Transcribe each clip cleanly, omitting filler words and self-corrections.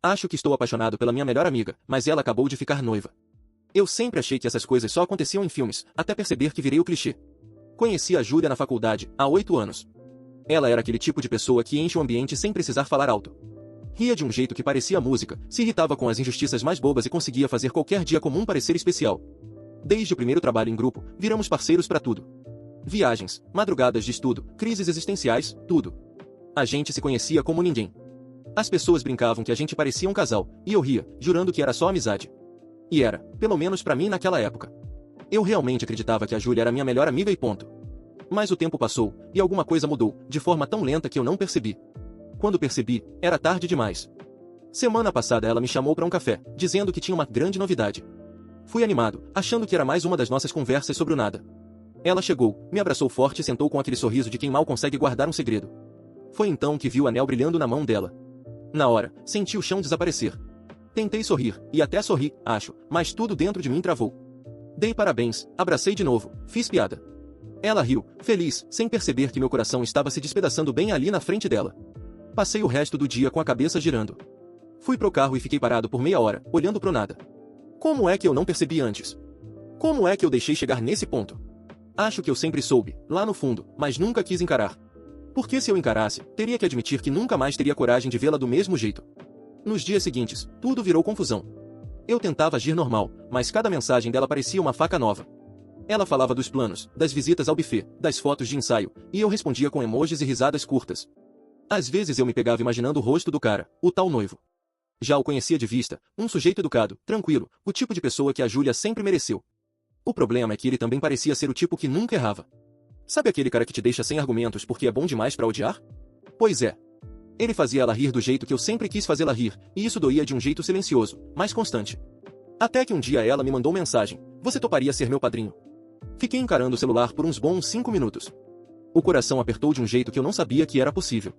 Acho que estou apaixonado pela minha melhor amiga, mas ela acabou de ficar noiva. Eu sempre achei que essas coisas só aconteciam em filmes, até perceber que virei o clichê. Conheci a Júlia na faculdade, há 8 anos. Ela era aquele tipo de pessoa que enche o ambiente sem precisar falar alto. Ria de um jeito que parecia música, se irritava com as injustiças mais bobas e conseguia fazer qualquer dia comum parecer especial. Desde o primeiro trabalho em grupo, viramos parceiros para tudo. Viagens, madrugadas de estudo, crises existenciais, tudo. A gente se conhecia como ninguém. As pessoas brincavam que a gente parecia um casal, e eu ria, jurando que era só amizade. E era, pelo menos pra mim naquela época. Eu realmente acreditava que a Júlia era minha melhor amiga e ponto. Mas o tempo passou, e alguma coisa mudou, de forma tão lenta que eu não percebi. Quando percebi, era tarde demais. Semana passada ela me chamou para um café, dizendo que tinha uma grande novidade. Fui animado, achando que era mais uma das nossas conversas sobre o nada. Ela chegou, me abraçou forte e sentou com aquele sorriso de quem mal consegue guardar um segredo. Foi então que vi o anel brilhando na mão dela. Na hora, senti o chão desaparecer. Tentei sorrir, e até sorri, acho, mas tudo dentro de mim travou. Dei parabéns, abracei de novo, fiz piada. Ela riu, feliz, sem perceber que meu coração estava se despedaçando bem ali na frente dela. Passei o resto do dia com a cabeça girando. Fui pro carro e fiquei parado por meia hora, olhando pro nada. Como é que eu não percebi antes? Como é que eu deixei chegar nesse ponto? Acho que eu sempre soube, lá no fundo, mas nunca quis encarar. Porque se eu encarasse, teria que admitir que nunca mais teria coragem de vê-la do mesmo jeito. Nos dias seguintes, tudo virou confusão. Eu tentava agir normal, mas cada mensagem dela parecia uma faca nova. Ela falava dos planos, das visitas ao buffet, das fotos de ensaio, e eu respondia com emojis e risadas curtas. Às vezes eu me pegava imaginando o rosto do cara, o tal noivo. Já o conhecia de vista, um sujeito educado, tranquilo, o tipo de pessoa que a Júlia sempre mereceu. O problema é que ele também parecia ser o tipo que nunca errava. Sabe aquele cara que te deixa sem argumentos porque é bom demais pra odiar? Pois é. Ele fazia ela rir do jeito que eu sempre quis fazê-la rir, e isso doía de um jeito silencioso, mas constante. Até que um dia ela me mandou mensagem: "Você toparia ser meu padrinho?" Fiquei encarando o celular por uns bons 5 minutos. O coração apertou de um jeito que eu não sabia que era possível.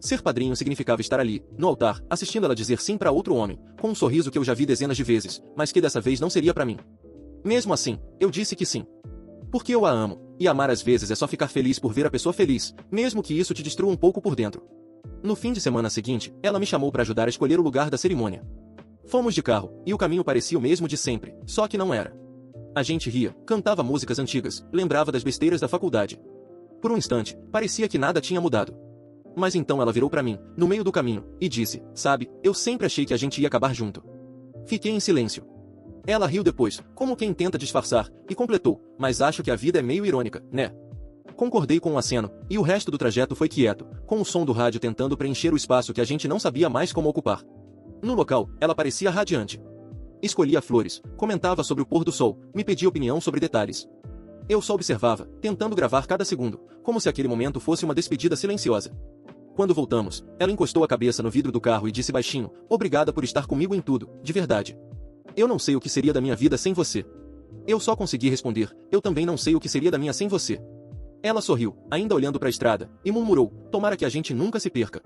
Ser padrinho significava estar ali, no altar, assistindo ela dizer sim para outro homem, com um sorriso que eu já vi dezenas de vezes, mas que dessa vez não seria para mim. Mesmo assim, eu disse que sim. Porque eu a amo, e amar às vezes é só ficar feliz por ver a pessoa feliz, mesmo que isso te destrua um pouco por dentro. No fim de semana seguinte, ela me chamou para ajudar a escolher o lugar da cerimônia. Fomos de carro, e o caminho parecia o mesmo de sempre, só que não era. A gente ria, cantava músicas antigas, lembrava das besteiras da faculdade. Por um instante, parecia que nada tinha mudado. Mas então ela virou para mim, no meio do caminho, e disse: "Sabe, eu sempre achei que a gente ia acabar junto." Fiquei em silêncio. Ela riu depois, como quem tenta disfarçar, e completou: "Mas acho que a vida é meio irônica, né?" Concordei com um aceno, e o resto do trajeto foi quieto, com o som do rádio tentando preencher o espaço que a gente não sabia mais como ocupar. No local, ela parecia radiante. Escolhia flores, comentava sobre o pôr do sol, me pedia opinião sobre detalhes. Eu só observava, tentando gravar cada segundo, como se aquele momento fosse uma despedida silenciosa. Quando voltamos, ela encostou a cabeça no vidro do carro e disse baixinho: "Obrigada por estar comigo em tudo, de verdade. Eu não sei o que seria da minha vida sem você." Eu só consegui responder: "Eu também não sei o que seria da minha sem você." Ela sorriu, ainda olhando para a estrada, e murmurou: "Tomara que a gente nunca se perca."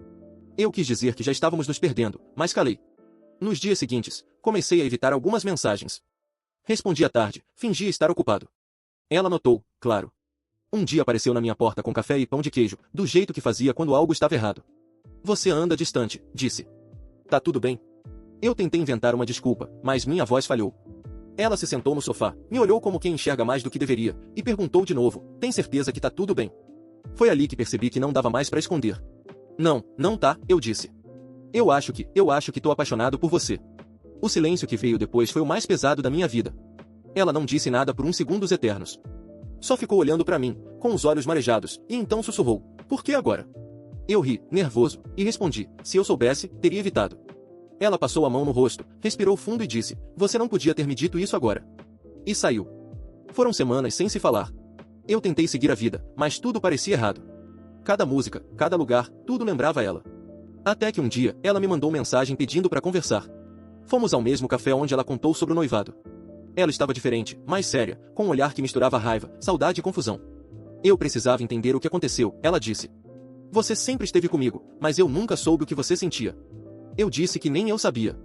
Eu quis dizer que já estávamos nos perdendo, mas calei. Nos dias seguintes, comecei a evitar algumas mensagens. Respondi à tarde, fingia estar ocupado. Ela notou, claro. Um dia apareceu na minha porta com café e pão de queijo, do jeito que fazia quando algo estava errado. "Você anda distante", disse. "Tá tudo bem?" Eu tentei inventar uma desculpa, mas minha voz falhou. Ela se sentou no sofá, me olhou como quem enxerga mais do que deveria, e perguntou de novo: "Tem certeza que tá tudo bem?" Foi ali que percebi que não dava mais para esconder. "Não, não tá", eu disse. Eu acho que tô apaixonado por você." O silêncio que veio depois foi o mais pesado da minha vida. Ela não disse nada por uns segundos eternos. Só ficou olhando para mim, com os olhos marejados, e então sussurrou: "Por que agora?" Eu ri, nervoso, e respondi: "Se eu soubesse, teria evitado." Ela passou a mão no rosto, respirou fundo e disse: "Você não podia ter me dito isso agora." E saiu. Foram semanas sem se falar. Eu tentei seguir a vida, mas tudo parecia errado. Cada música, cada lugar, tudo lembrava ela. Até que um dia, ela me mandou mensagem pedindo para conversar. Fomos ao mesmo café onde ela contou sobre o noivado. Ela estava diferente, mais séria, com um olhar que misturava raiva, saudade e confusão. Eu precisava entender o que aconteceu, ela disse. "Você sempre esteve comigo, mas eu nunca soube o que você sentia." Eu disse que nem eu sabia.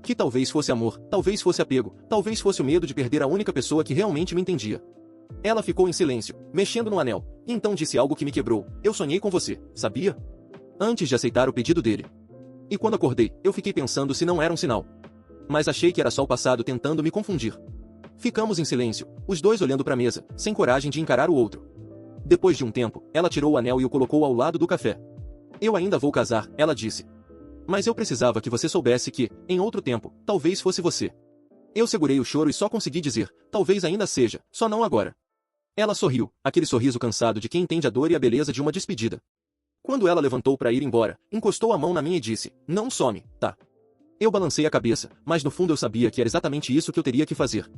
Que talvez fosse amor, talvez fosse apego, talvez fosse o medo de perder a única pessoa que realmente me entendia. Ela ficou em silêncio, mexendo no anel, e então disse algo que me quebrou: "Eu sonhei com você, sabia?" Antes de aceitar o pedido dele. E quando acordei, eu fiquei pensando se não era um sinal. Mas achei que era só o passado tentando me confundir. Ficamos em silêncio, os dois olhando para a mesa, sem coragem de encarar o outro. Depois de um tempo, ela tirou o anel e o colocou ao lado do café. Eu ainda vou casar, ela disse. Mas eu precisava que você soubesse que, em outro tempo, talvez fosse você. Eu segurei o choro e só consegui dizer, talvez ainda seja, só não agora. Ela sorriu, aquele sorriso cansado de quem entende a dor e a beleza de uma despedida. Quando ela levantou para ir embora, encostou a mão na minha e disse, não some, tá? Eu balancei a cabeça, mas no fundo eu sabia que era exatamente isso que eu teria que fazer.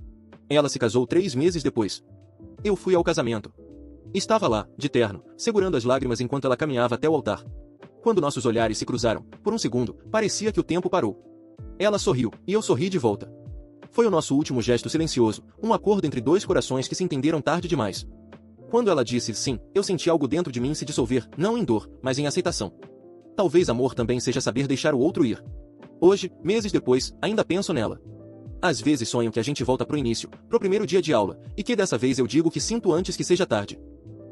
Ela se casou 3 meses depois. Eu fui ao casamento. Estava lá, de terno, segurando as lágrimas enquanto ela caminhava até o altar. Quando nossos olhares se cruzaram, por um segundo, parecia que o tempo parou. Ela sorriu, e eu sorri de volta. Foi o nosso último gesto silencioso, um acordo entre dois corações que se entenderam tarde demais. Quando ela disse sim, eu senti algo dentro de mim se dissolver, não em dor, mas em aceitação. Talvez amor também seja saber deixar o outro ir. Hoje, meses depois, ainda penso nela. Às vezes sonho que a gente volta pro início, pro primeiro dia de aula, e que dessa vez eu digo que sinto antes que seja tarde.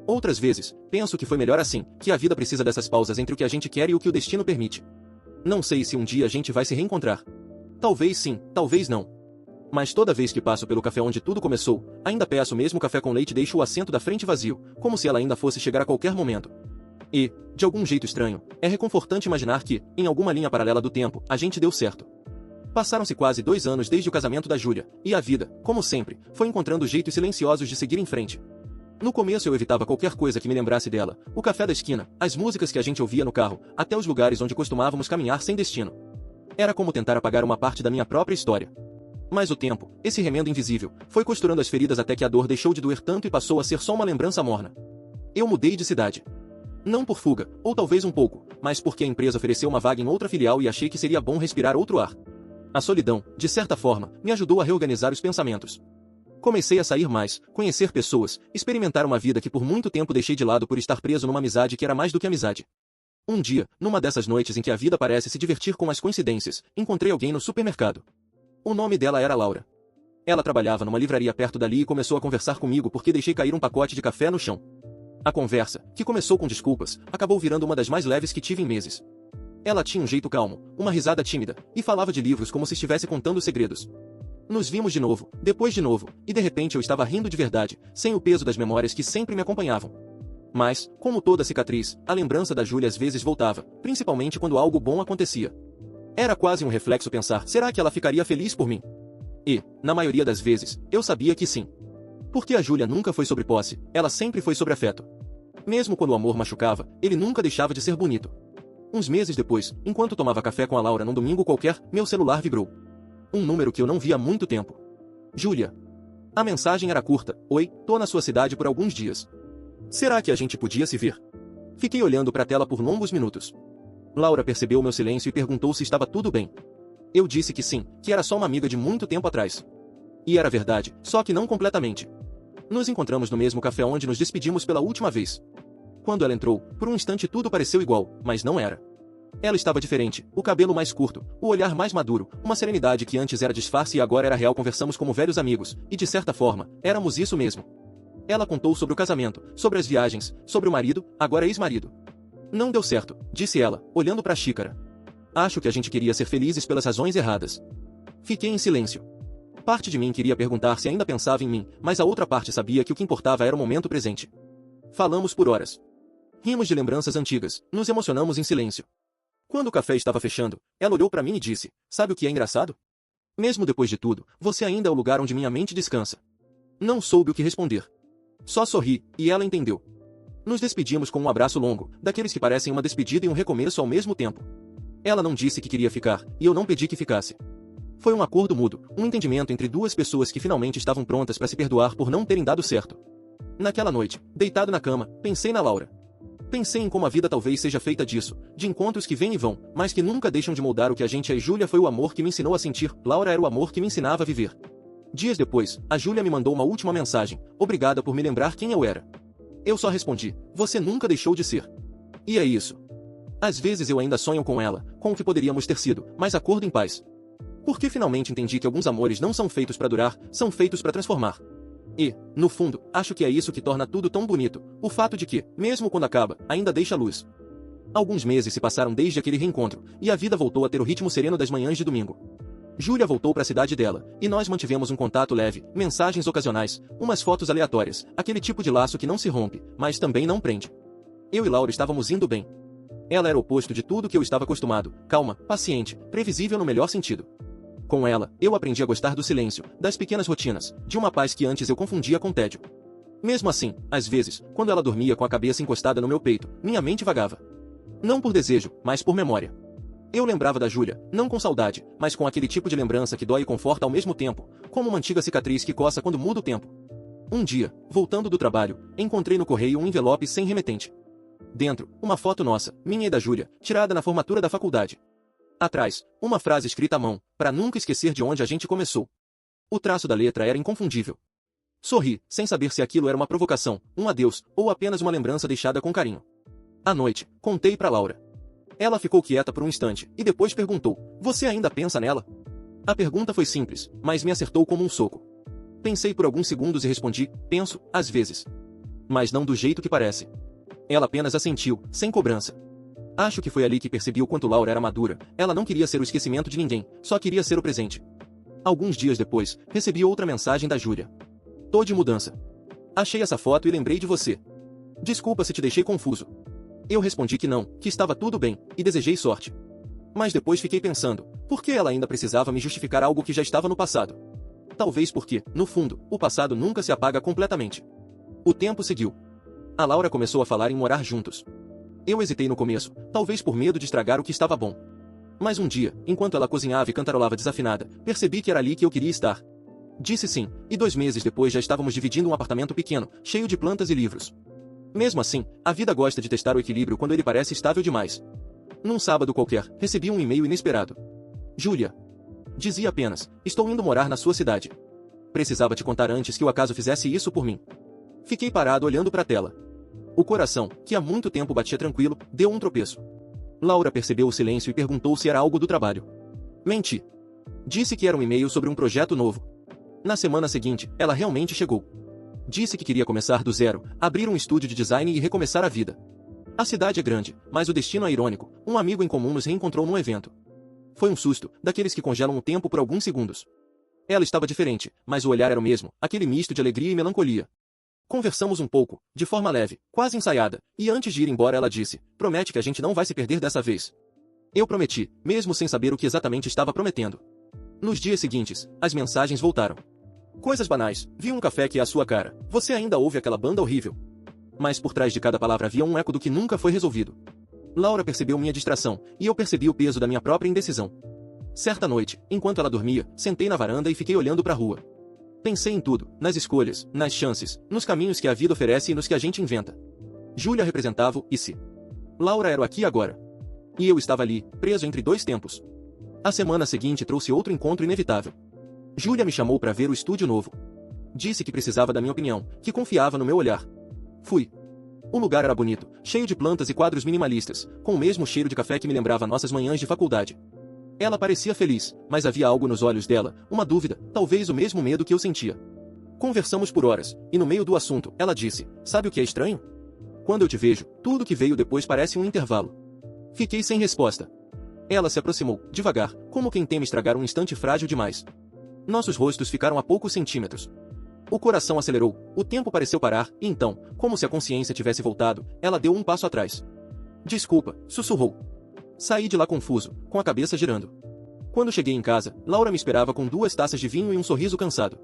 Outras vezes, penso que foi melhor assim, que a vida precisa dessas pausas entre o que a gente quer e o que o destino permite. Não sei se um dia a gente vai se reencontrar. Talvez sim, talvez não. Mas toda vez que passo pelo café onde tudo começou, ainda peço o mesmo café com leite e deixo o assento da frente vazio, como se ela ainda fosse chegar a qualquer momento. E, de algum jeito estranho, é reconfortante imaginar que, em alguma linha paralela do tempo, a gente deu certo. Passaram-se quase 2 anos desde o casamento da Júlia, e a vida, como sempre, foi encontrando jeitos silenciosos de seguir em frente. No começo eu evitava qualquer coisa que me lembrasse dela, o café da esquina, as músicas que a gente ouvia no carro, até os lugares onde costumávamos caminhar sem destino. Era como tentar apagar uma parte da minha própria história. Mas o tempo, esse remendo invisível, foi costurando as feridas até que a dor deixou de doer tanto e passou a ser só uma lembrança morna. Eu mudei de cidade. Não por fuga, ou talvez um pouco, mas porque a empresa ofereceu uma vaga em outra filial e achei que seria bom respirar outro ar. A solidão, de certa forma, me ajudou a reorganizar os pensamentos. Comecei a sair mais, conhecer pessoas, experimentar uma vida que por muito tempo deixei de lado por estar preso numa amizade que era mais do que amizade. Um dia, numa dessas noites em que a vida parece se divertir com as coincidências, encontrei alguém no supermercado. O nome dela era Laura. Ela trabalhava numa livraria perto dali e começou a conversar comigo porque deixei cair um pacote de café no chão. A conversa, que começou com desculpas, acabou virando uma das mais leves que tive em meses. Ela tinha um jeito calmo, uma risada tímida, e falava de livros como se estivesse contando segredos. Nos vimos de novo, depois de novo, e de repente eu estava rindo de verdade, sem o peso das memórias que sempre me acompanhavam. Mas, como toda cicatriz, a lembrança da Júlia às vezes voltava, principalmente quando algo bom acontecia. Era quase um reflexo pensar, será que ela ficaria feliz por mim? E, na maioria das vezes, eu sabia que sim. Porque a Júlia nunca foi sobre posse, ela sempre foi sobre afeto. Mesmo quando o amor machucava, ele nunca deixava de ser bonito. Uns meses depois, enquanto tomava café com a Laura num domingo qualquer, meu celular vibrou. Um número que eu não via há muito tempo. Júlia. A mensagem era curta, oi, tô na sua cidade por alguns dias. Será que a gente podia se ver? Fiquei olhando para a tela por longos minutos. Laura percebeu meu silêncio e perguntou se estava tudo bem. Eu disse que sim, que era só uma amiga de muito tempo atrás. E era verdade, só que não completamente. Nos encontramos no mesmo café onde nos despedimos pela última vez. Quando ela entrou, por um instante tudo pareceu igual, mas não era. Ela estava diferente, o cabelo mais curto, o olhar mais maduro, uma serenidade que antes era disfarce e agora era real. Conversamos como velhos amigos, e de certa forma, éramos isso mesmo. Ela contou sobre o casamento, sobre as viagens, sobre o marido, agora ex-marido. Não deu certo, disse ela, olhando para a xícara. Acho que a gente queria ser felizes pelas razões erradas. Fiquei em silêncio. Parte de mim queria perguntar se ainda pensava em mim, mas a outra parte sabia que o que importava era o momento presente. Falamos por horas. Rimos de lembranças antigas, nos emocionamos em silêncio. Quando o café estava fechando, ela olhou para mim e disse, sabe o que é engraçado? Mesmo depois de tudo, você ainda é o lugar onde minha mente descansa. Não soube o que responder. Só sorri, e ela entendeu. Nos despedimos com um abraço longo, daqueles que parecem uma despedida e um recomeço ao mesmo tempo. Ela não disse que queria ficar, e eu não pedi que ficasse. Foi um acordo mútuo, um entendimento entre duas pessoas que finalmente estavam prontas para se perdoar por não terem dado certo. Naquela noite, deitado na cama, pensei na Laura. Pensei em como a vida talvez seja feita disso, de encontros que vêm e vão, mas que nunca deixam de moldar o que a gente é. E Júlia foi o amor que me ensinou a sentir, Laura era o amor que me ensinava a viver. Dias depois, a Júlia me mandou uma última mensagem, obrigada por me lembrar quem eu era. Eu só respondi, você nunca deixou de ser. E é isso. Às vezes eu ainda sonho com ela, com o que poderíamos ter sido, mas acordo em paz. Porque finalmente entendi que alguns amores não são feitos para durar, são feitos para transformar. E, no fundo, acho que é isso que torna tudo tão bonito, o fato de que, mesmo quando acaba, ainda deixa luz. Alguns meses se passaram desde aquele reencontro, e a vida voltou a ter o ritmo sereno das manhãs de domingo. Júlia voltou para a cidade dela, e nós mantivemos um contato leve, mensagens ocasionais, umas fotos aleatórias, aquele tipo de laço que não se rompe, mas também não prende. Eu e Laura estávamos indo bem. Ela era o oposto de tudo que eu estava acostumado, calma, paciente, previsível no melhor sentido. Com ela, eu aprendi a gostar do silêncio, das pequenas rotinas, de uma paz que antes eu confundia com tédio. Mesmo assim, às vezes, quando ela dormia com a cabeça encostada no meu peito, minha mente vagava. Não por desejo, mas por memória. Eu lembrava da Júlia, não com saudade, mas com aquele tipo de lembrança que dói e conforta ao mesmo tempo, como uma antiga cicatriz que coça quando muda o tempo. Um dia, voltando do trabalho, encontrei no correio um envelope sem remetente. Dentro, uma foto nossa, minha e da Júlia, tirada na formatura da faculdade. Atrás, uma frase escrita à mão, para nunca esquecer de onde a gente começou. O traço da letra era inconfundível. Sorri, sem saber se aquilo era uma provocação, um adeus, ou apenas uma lembrança deixada com carinho. À noite, contei para Laura. Ela ficou quieta por um instante, e depois perguntou, você ainda pensa nela? A pergunta foi simples, mas me acertou como um soco. Pensei por alguns segundos e respondi, penso, às vezes. Mas não do jeito que parece. Ela apenas assentiu, sem cobrança. Acho que foi ali que percebi o quanto Laura era madura, ela não queria ser o esquecimento de ninguém, só queria ser o presente. Alguns dias depois, recebi outra mensagem da Júlia. Tô de mudança. Achei essa foto e lembrei de você. Desculpa se te deixei confuso. Eu respondi que não, que estava tudo bem, e desejei sorte. Mas depois fiquei pensando, por que ela ainda precisava me justificar algo que já estava no passado? Talvez porque, no fundo, o passado nunca se apaga completamente. O tempo seguiu. A Laura começou a falar em morar juntos. Eu hesitei no começo, talvez por medo de estragar o que estava bom. Mas um dia, enquanto ela cozinhava e cantarolava desafinada, percebi que era ali que eu queria estar. Disse sim, e 2 meses depois já estávamos dividindo um apartamento pequeno, cheio de plantas e livros. Mesmo assim, a vida gosta de testar o equilíbrio quando ele parece estável demais. Num sábado qualquer, recebi um e-mail inesperado. Júlia. Dizia apenas, estou indo morar na sua cidade. Precisava te contar antes que o acaso fizesse isso por mim. Fiquei parado olhando para a tela. O coração, que há muito tempo batia tranquilo, deu um tropeço. Laura percebeu o silêncio e perguntou se era algo do trabalho. Menti. Disse que era um e-mail sobre um projeto novo. Na semana seguinte, ela realmente chegou. Disse que queria começar do zero, abrir um estúdio de design e recomeçar a vida. A cidade é grande, mas o destino é irônico, um amigo em comum nos reencontrou num evento. Foi um susto, daqueles que congelam o tempo por alguns segundos. Ela estava diferente, mas o olhar era o mesmo, aquele misto de alegria e melancolia. Conversamos um pouco, de forma leve, quase ensaiada, e antes de ir embora ela disse, promete que a gente não vai se perder dessa vez. Eu prometi, mesmo sem saber o que exatamente estava prometendo. Nos dias seguintes, as mensagens voltaram. Coisas banais, vi um café que é a sua cara, você ainda ouve aquela banda horrível. Mas por trás de cada palavra havia um eco do que nunca foi resolvido. Laura percebeu minha distração, e eu percebi o peso da minha própria indecisão. Certa noite, enquanto ela dormia, sentei na varanda e fiquei olhando para a rua. Pensei em tudo, nas escolhas, nas chances, nos caminhos que a vida oferece e nos que a gente inventa. Júlia representava o e se. Laura era o aqui e agora. E eu estava ali, preso entre 2 tempos. A semana seguinte trouxe outro encontro inevitável. Júlia me chamou para ver o estúdio novo. Disse que precisava da minha opinião, que confiava no meu olhar. Fui. O lugar era bonito, cheio de plantas e quadros minimalistas, com o mesmo cheiro de café que me lembrava nossas manhãs de faculdade. Ela parecia feliz, mas havia algo nos olhos dela, uma dúvida, talvez o mesmo medo que eu sentia. Conversamos por horas, e no meio do assunto, ela disse, sabe o que é estranho? Quando eu te vejo, tudo que veio depois parece um intervalo. Fiquei sem resposta. Ela se aproximou, devagar, como quem teme estragar um instante frágil demais. Nossos rostos ficaram a poucos centímetros. O coração acelerou, o tempo pareceu parar, e então, como se a consciência tivesse voltado, ela deu um passo atrás. Desculpa, sussurrou. Saí de lá confuso, com a cabeça girando. Quando cheguei em casa, Laura me esperava com 2 taças de vinho e um sorriso cansado.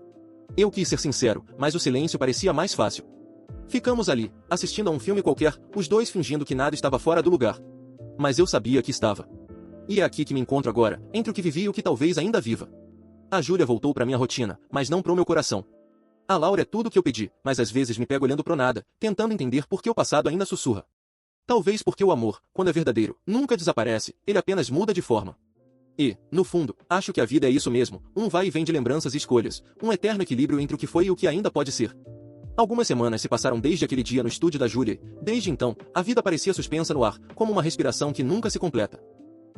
Eu quis ser sincero, mas o silêncio parecia mais fácil. Ficamos ali, assistindo a um filme qualquer, os 2 fingindo que nada estava fora do lugar. Mas eu sabia que estava. E é aqui que me encontro agora, entre o que vivi e o que talvez ainda viva. A Júlia voltou para minha rotina, mas não pro meu coração. A Laura é tudo o que eu pedi, mas às vezes me pego olhando pro nada, tentando entender por que o passado ainda sussurra. Talvez porque o amor, quando é verdadeiro, nunca desaparece, ele apenas muda de forma. E, no fundo, acho que a vida é isso mesmo, um vai e vem de lembranças e escolhas, um eterno equilíbrio entre o que foi e o que ainda pode ser. Algumas semanas se passaram desde aquele dia no estúdio da Júlia, desde então, a vida parecia suspensa no ar, como uma respiração que nunca se completa.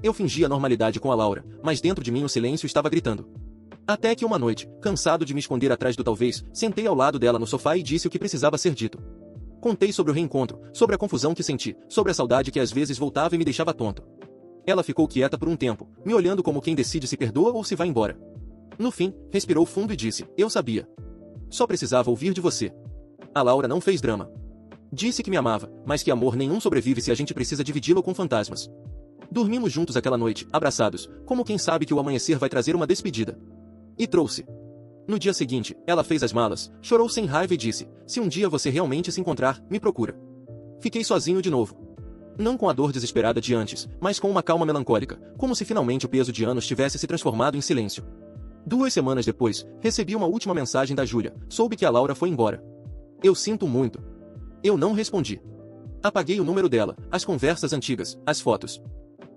Eu fingia normalidade com a Laura, mas dentro de mim o silêncio estava gritando. Até que uma noite, cansado de me esconder atrás do talvez, sentei ao lado dela no sofá e disse o que precisava ser dito. Contei sobre o reencontro, sobre a confusão que senti, sobre a saudade que às vezes voltava e me deixava tonto. Ela ficou quieta por um tempo, me olhando como quem decide se perdoa ou se vai embora. No fim, respirou fundo e disse, eu sabia. Só precisava ouvir de você. A Laura não fez drama. Disse que me amava, mas que amor nenhum sobrevive se a gente precisa dividi-lo com fantasmas. Dormimos juntos aquela noite, abraçados, como quem sabe que o amanhecer vai trazer uma despedida. E trouxe. No dia seguinte, ela fez as malas, chorou sem raiva e disse, se um dia você realmente se encontrar, me procura. Fiquei sozinho de novo. Não com a dor desesperada de antes, mas com uma calma melancólica, como se finalmente o peso de anos tivesse se transformado em silêncio. 2 semanas depois, recebi uma última mensagem da Júlia, soube que a Laura foi embora. Eu sinto muito. Eu não respondi. Apaguei o número dela, as conversas antigas, as fotos.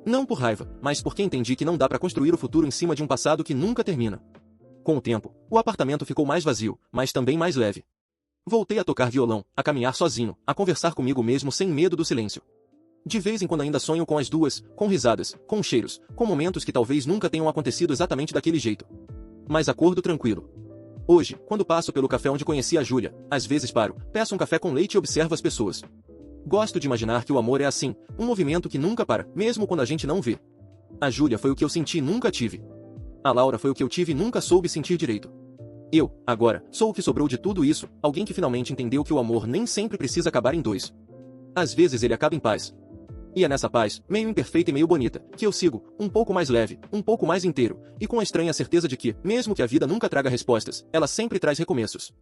Não por raiva, mas porque entendi que não dá para construir o futuro em cima de um passado que nunca termina. Com o tempo, o apartamento ficou mais vazio, mas também mais leve. Voltei a tocar violão, a caminhar sozinho, a conversar comigo mesmo sem medo do silêncio. De vez em quando ainda sonho com as duas, com risadas, com cheiros, com momentos que talvez nunca tenham acontecido exatamente daquele jeito. Mas acordo tranquilo. Hoje, quando passo pelo café onde conheci a Júlia, às vezes paro, peço um café com leite e observo as pessoas. Gosto de imaginar que o amor é assim, um movimento que nunca para, mesmo quando a gente não vê. A Júlia foi o que eu senti e nunca tive. A Laura foi o que eu tive e nunca soube sentir direito. Eu, agora, sou o que sobrou de tudo isso, alguém que finalmente entendeu que o amor nem sempre precisa acabar em 2. Às vezes ele acaba em paz. E é nessa paz, meio imperfeita e meio bonita, que eu sigo, um pouco mais leve, um pouco mais inteiro, e com a estranha certeza de que, mesmo que a vida nunca traga respostas, ela sempre traz recomeços.